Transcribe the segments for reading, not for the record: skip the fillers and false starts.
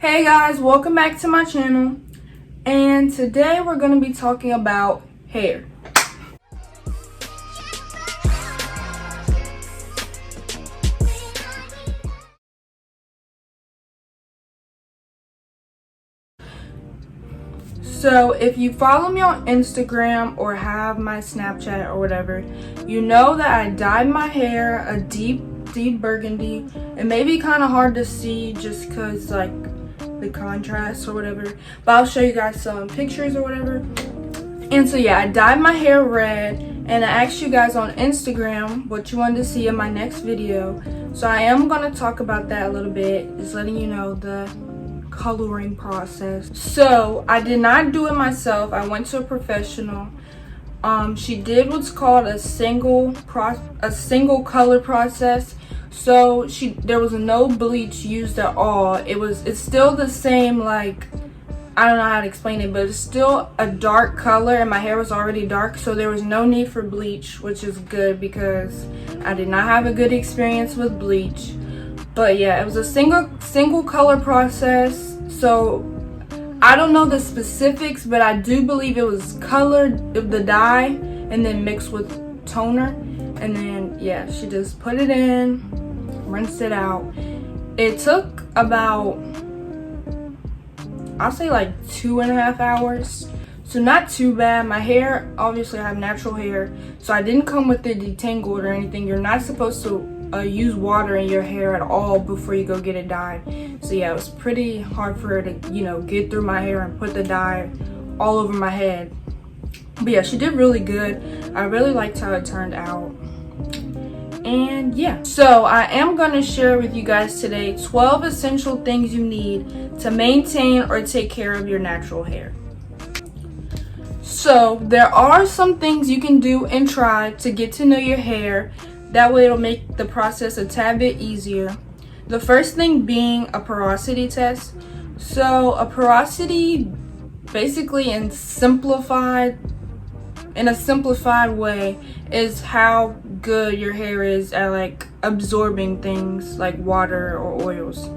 Hey guys, welcome back to my channel, and today we're going to be talking about hair. So if you follow me on Instagram or have my Snapchat or whatever, you know that I dyed my hair a deep burgundy. It may be kind of hard to see just because like the contrast or whatever, but I'll show you guys some pictures or whatever. And so yeah, I dyed my hair red, and I asked you guys on Instagram what you wanted to see in my next video, so I am going to talk about that a little bit, just letting you know the coloring process. So I did not do it myself. I went to a professional. She did what's called a single color process. So there was no bleach used at all. It's still the same, like, I don't know how to explain it, but it's still a dark color, and my hair was already dark, so there was no need for bleach, which is good because I did not have a good experience with bleach. But yeah, it was a single color process. So I don't know the specifics, but I do believe it was colored of the dye and then mixed with toner, and then yeah, she just put it in, rinsed it out. It took about, I'll say like 2.5 hours, so not too bad. My hair, obviously I have natural hair, so I didn't come with it detangled or anything. You're not supposed to use water in your hair at all before you go get it dyed. So yeah, it was pretty hard for her to, you know, get through my hair and put the dye all over my head. But yeah, she did really good. I really liked how it turned out. And yeah, so I am going to share with you guys today 12 essential things you need to maintain or take care of your natural hair. So there are some things you can do and try to get to know your hair. That way it'll make the process a tad bit easier. The first thing being a porosity test. So a porosity, basically in a simplified way, is how good your hair is at like absorbing things like water or oils.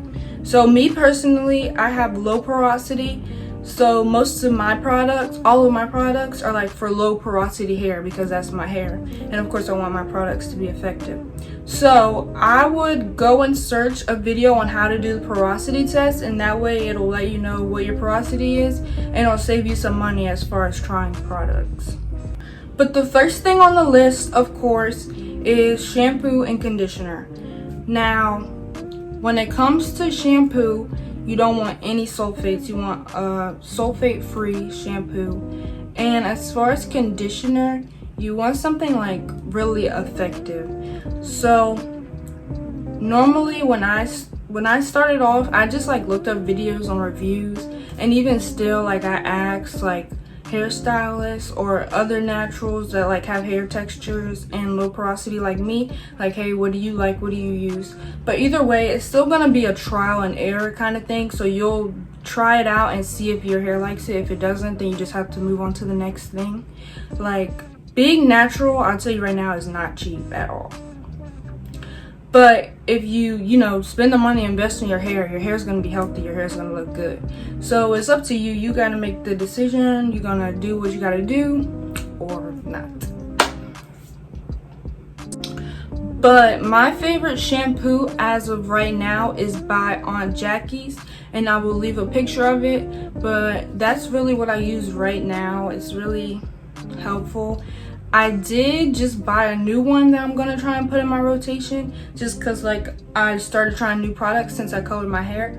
So me personally, I have low porosity. So most of my products, all of my products are like for low porosity hair because that's my hair. And of course I want my products to be effective. So I would go and search a video on how to do the porosity test, and that way it'll let you know what your porosity is, and it'll save you some money as far as trying products. But the first thing on the list, of course, is shampoo and conditioner. Now, when it comes to shampoo, you don't want any sulfates. You want a sulfate-free shampoo. And as far as conditioner, you want something like really effective. So normally when I started off, I just like looked up videos on reviews, and even still, like, I asked like hairstylists or other naturals that like have hair textures and low porosity like me, like, hey, what do you like, what do you use? But either way, it's still gonna be a trial and error kind of thing, so you'll try it out and see if your hair likes it. If it doesn't, then you just have to move on to the next thing. Like, being natural, I'll tell you right now, is not cheap at all. But if you know, spend the money, invest in your hair's gonna be healthy, your hair's gonna look good. So it's up to you. You gotta make the decision. You're gonna do what you gotta do or not. But my favorite shampoo as of right now is by Aunt Jackie's, and I will leave a picture of it. But that's really what I use right now. It's really helpful. I did just buy a new one that I'm gonna try and put in my rotation, just because like I started trying new products since I colored my hair.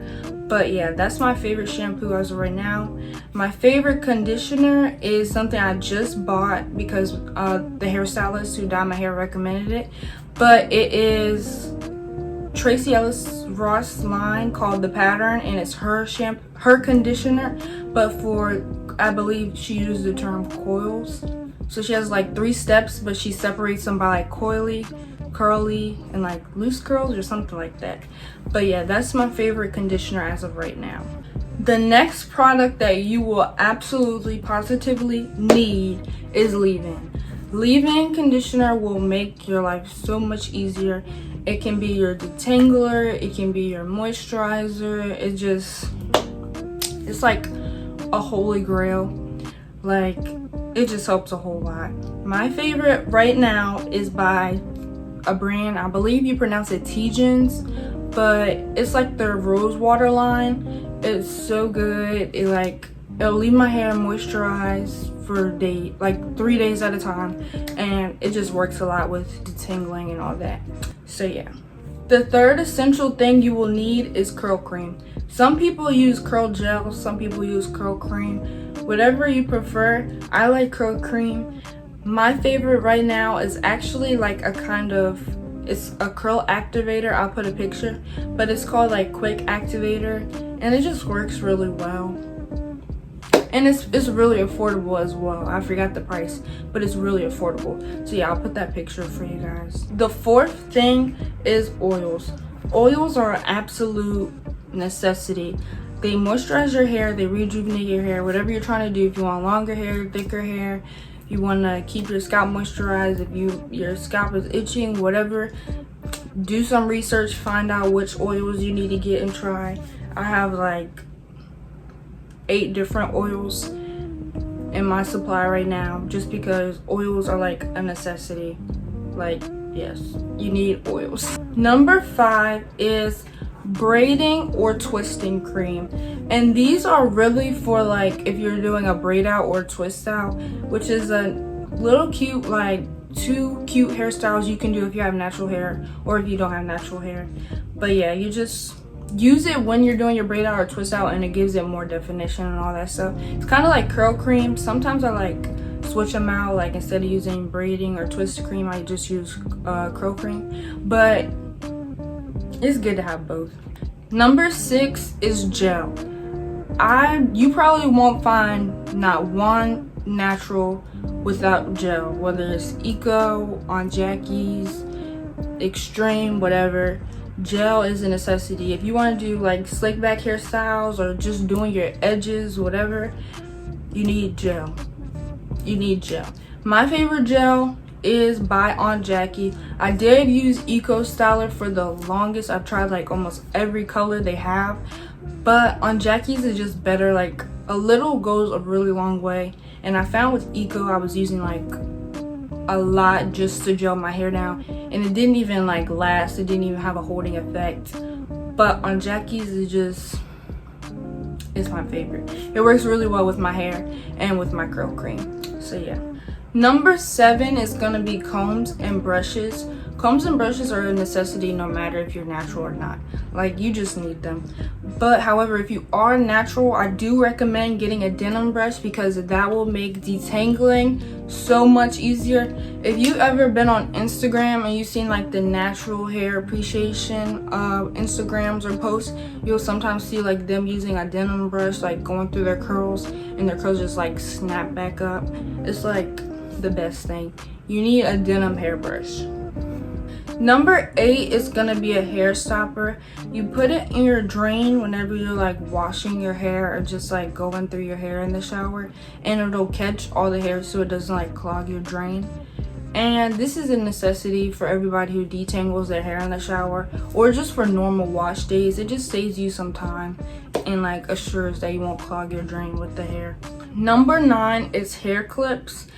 But yeah, that's my favorite shampoo as of right now. My favorite conditioner is something I just bought because the hairstylist who dyed my hair recommended it. But it is Tracy Ellis Ross line called The Pattern, and it's her conditioner, but for, I believe she used the term coils. So she has like 3 steps, but she separates them by like coily, curly, and like loose curls or something like that. But yeah, that's my favorite conditioner as of right now. The next product that you will absolutely positively need is leave-in. Leave-in conditioner will make your life so much easier. It can be your detangler, it can be your moisturizer. It's like a holy grail. Like, it just helps a whole lot. My favorite right now is by a brand, I believe you pronounce it Tegens, but it's like their rose water line. It's so good. It'll leave my hair moisturized for like 3 days at a time, and it just works a lot with detangling and all that. So yeah. The third essential thing you will need is curl cream. Some people use curl gel, some people use curl cream. Whatever you prefer. I like curl cream. My favorite right now is actually like it's a curl activator. I'll put a picture, but it's called like Quick Activator, and it just works really well. And it's really affordable as well. I forgot the price, but it's really affordable. So yeah, I'll put that picture for you guys. The fourth thing is oils. Oils are an absolute necessity. They moisturize your hair, they rejuvenate your hair, whatever you're trying to do. If you want longer hair, thicker hair, you want to keep your scalp moisturized, if your scalp is itching, whatever, do some research, find out which oils you need to get and try. I have like 8 different oils in my supply right now, just because oils are like a necessity. Like, yes, you need oils. Number 5 is braiding or twisting cream, and these are really for like if you're doing a braid out or twist out, which is a little cute, like 2 cute hairstyles you can do if you have natural hair or if you don't have natural hair. But yeah, you just use it when you're doing your braid out or twist out, and it gives it more definition and all that stuff. It's kind of like curl cream. Sometimes I like switch them out, like instead of using braiding or twist cream, I just use curl cream, but it's good to have both. Number 6 is gel. You probably won't find not one natural without gel, whether it's Eco, on Jackie's, Extreme, whatever. Gel is a necessity. If you want to do like slick back hairstyles or just doing your edges, whatever, you need gel. You need gel. My favorite gel is by On Jackie. I did use Eco Styler for the longest. I've tried like almost every color they have, but On Jackie's is just better. Like, a little goes a really long way, and I found with Eco I was using like a lot just to gel my hair down, and it didn't even like last. It didn't even have a holding effect. But On Jackie's it's my favorite. It works really well with my hair and with my curl cream. So yeah. Number 7 is gonna be combs and brushes. Combs and brushes are a necessity no matter if you're natural or not. Like, you just need them. But however, if you are natural, I do recommend getting a denim brush, because that will make detangling so much easier. If you've ever been on Instagram and you've seen like the natural hair appreciation Instagrams or posts, you'll sometimes see like them using a denim brush, like going through their curls, and their curls just like snap back up. It's like the best thing. You need a denim hairbrush. Number 8 is gonna be a hair stopper. You put it in your drain whenever you're like washing your hair or just like going through your hair in the shower, and it'll catch all the hair so it doesn't like clog your drain. And this is a necessity for everybody who detangles their hair in the shower or just for normal wash days. It just saves you some time and like assures that you won't clog your drain with the hair. Number 9 is hair clips.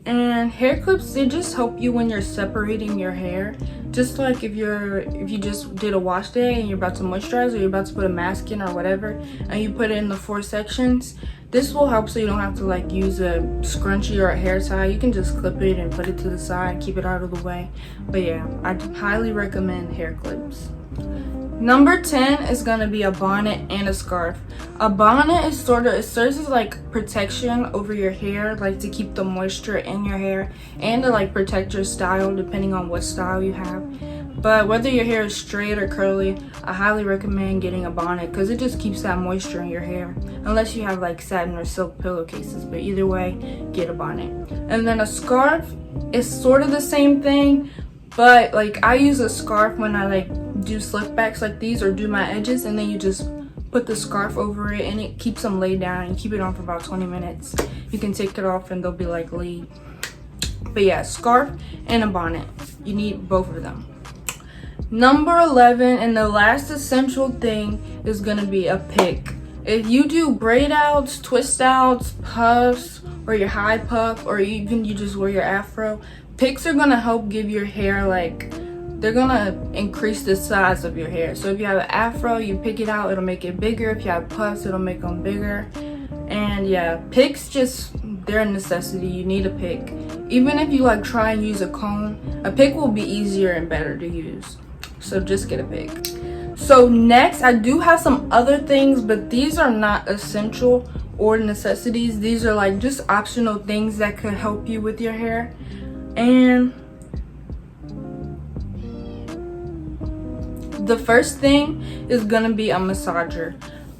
And hair clips, they just help you when you're separating your hair. Just like if you just did a wash day and you're about to moisturize, or you're about to put a mask in or whatever, and you put it in the 4 sections, this will help so you don't have to like use a scrunchie or a hair tie. You can just clip it and put it to the side, keep it out of the way. But yeah, I highly recommend hair clips. Number 10 is gonna be a bonnet and a scarf. A bonnet is it serves as like protection over your hair, like to keep the moisture in your hair and to like protect your style depending on what style you have. But whether your hair is straight or curly, I highly recommend getting a bonnet, because it just keeps that moisture in your hair, unless you have like satin or silk pillowcases. But either way, get a bonnet. And then a scarf is sort of the same thing, but like I use a scarf when I like do slick backs like these or do my edges, and then you just put the scarf over it and it keeps them laid down, and you keep it on for about 20 minutes. You can take it off and they'll be like laid. But yeah, scarf and a bonnet, you need both of them. Number 11, and the last essential thing, is gonna be a pick. If you do braid outs, twist outs, puffs, or your high puff, or even you just wear your afro, picks are gonna help give your hair, like, they're gonna increase the size of your hair. So if you have an afro, you pick it out, it'll make it bigger. If you have puffs, it'll make them bigger. And yeah, picks just, they're a necessity. You need a pick. Even if you like try and use a comb, a pick will be easier and better to use. So just get a pick. So next, I do have some other things, but these are not essential or necessities. These are like just optional things that could help you with your hair. And the first thing is gonna be a massager.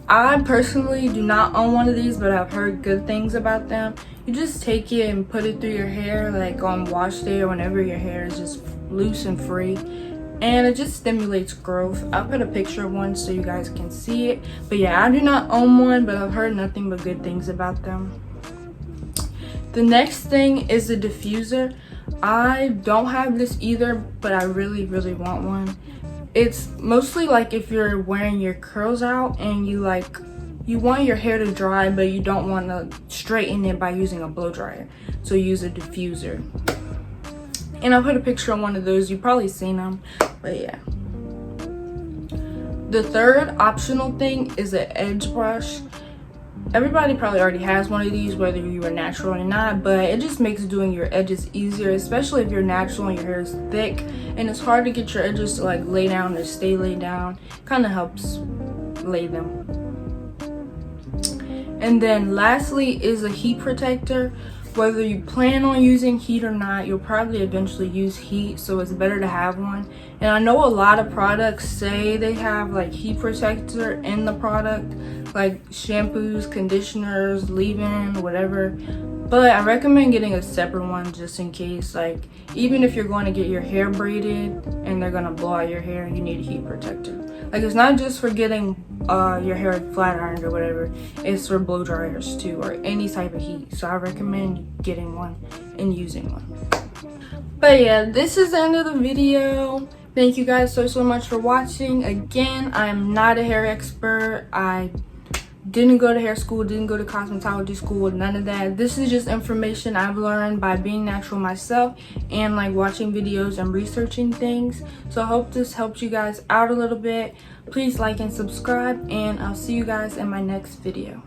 I personally do not own one of these, but I've heard good things about them. You just take it and put it through your hair, like on wash day or whenever your hair is just loose and free, and it just stimulates growth. I'll put a picture of one so you guys can see it. But yeah, I do not own one, but I've heard nothing but good things about them. The next thing is a diffuser. I don't have this either, but I really want one. It's mostly like if you're wearing your curls out and you want your hair to dry, but you don't want to straighten it by using a blow dryer. So use a diffuser. And I'll put a picture of one of those. You've probably seen them, but yeah. The third optional thing is an edge brush. Everybody probably already has one of these, whether you are natural or not, but it just makes doing your edges easier, especially if you're natural and your hair is thick and it's hard to get your edges to like lay down or stay laid down. Kind of helps lay them. And then lastly is a heat protector. Whether you plan on using heat or not, you'll probably eventually use heat, so it's better to have one. And I know a lot of products say they have like heat protector in the product, like shampoos, conditioners, leave-in, whatever. But I recommend getting a separate one just in case. Like, even if you're going to get your hair braided and they're gonna blow out your hair, you need a heat protector. Like, it's not just for getting your hair flat ironed or whatever, it's for blow dryers too, or any type of heat. So I recommend getting one and using one. But yeah, this is the end of the video. Thank you guys so much for watching. Again, I'm not a hair expert. I didn't go to hair school, didn't go to cosmetology school, none of that. This is just information I've learned by being natural myself and like watching videos and researching things. So I hope this helped you guys out a little bit. Please like and subscribe, and I'll see you guys in my next video.